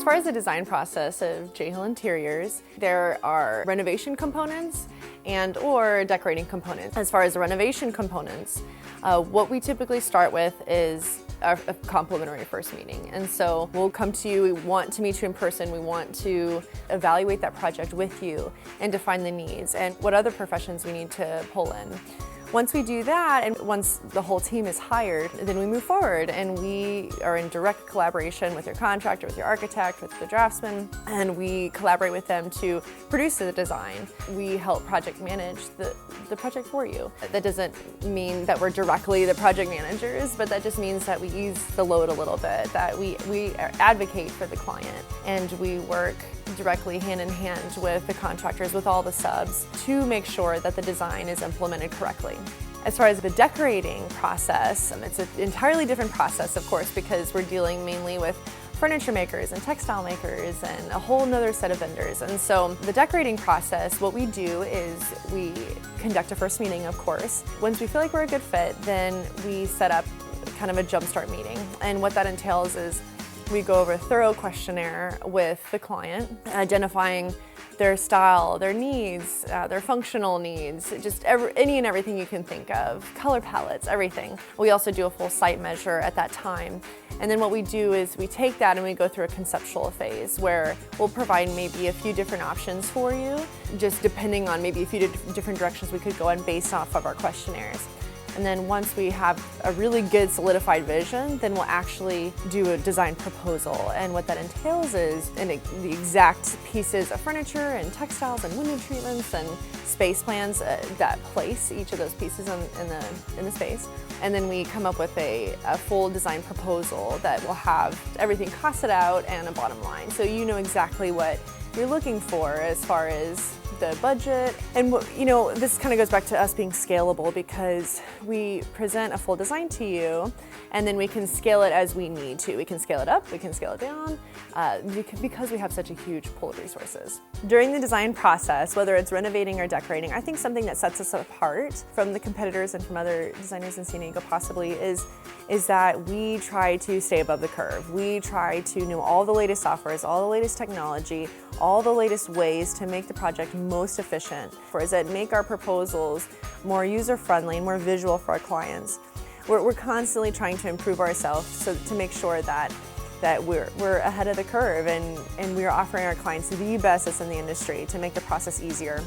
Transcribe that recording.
far as the design process of J Hill Interiors, there are renovation components and/or decorating components. As far as the renovation components, what we typically start with is a complimentary first meeting. And so we'll come to you, we want to meet you in person, we want to evaluate that project with you and define the needs and what other professions we need to pull in. Once we do that, and once the whole team is hired, then we move forward and we are in direct collaboration with your contractor, with your architect, with the draftsman, and we collaborate with them to produce the design. We help project manage the project for you. That doesn't mean that we're directly the project managers, but that just means that we ease the load a little bit, that we advocate for the client, and we work directly hand in hand with the contractors, with all the subs, to make sure that the design is implemented correctly. As far as the decorating process, it's an entirely different process, of course, because we're dealing mainly with furniture makers and textile makers and a whole nother set of vendors. And so the decorating process, what we do is we conduct a first meeting, of course. Once we feel like we're a good fit, then we set up kind of a jumpstart meeting. And what that entails is we go over a thorough questionnaire with the client, identifying their style, their needs, their functional needs, just any and everything you can think of, color palettes, everything. We also do a full site measure at that time. And then what we do is we take that and we go through a conceptual phase where we'll provide maybe a few different options for you, just depending on maybe a few different directions we could go in based off of our questionnaires. And then once we have a really good solidified vision, then we'll actually do a design proposal. And what that entails is the exact pieces of furniture and textiles and window treatments and space plans that place each of those pieces in the space. And then we come up with a full design proposal that will have everything costed out and a bottom line. So you know exactly what you're looking for as far as the budget. And this kind of goes back to us being scalable, because we present a full design to you and then we can scale it as we need to. We can scale it up, we can scale it down, because we have such a huge pool of resources. During the design process, whether it's renovating or decorating, I think something that sets us apart from the competitors and from other designers in San Diego possibly is that we try to stay above the curve. We try to know all the latest softwares, all the latest technology, all the latest ways to make the project most efficient, that make our proposals more user-friendly and more visual for our clients. We're constantly trying to improve ourselves to make sure that we're ahead of the curve and we are offering our clients the best that's in the industry to make the process easier.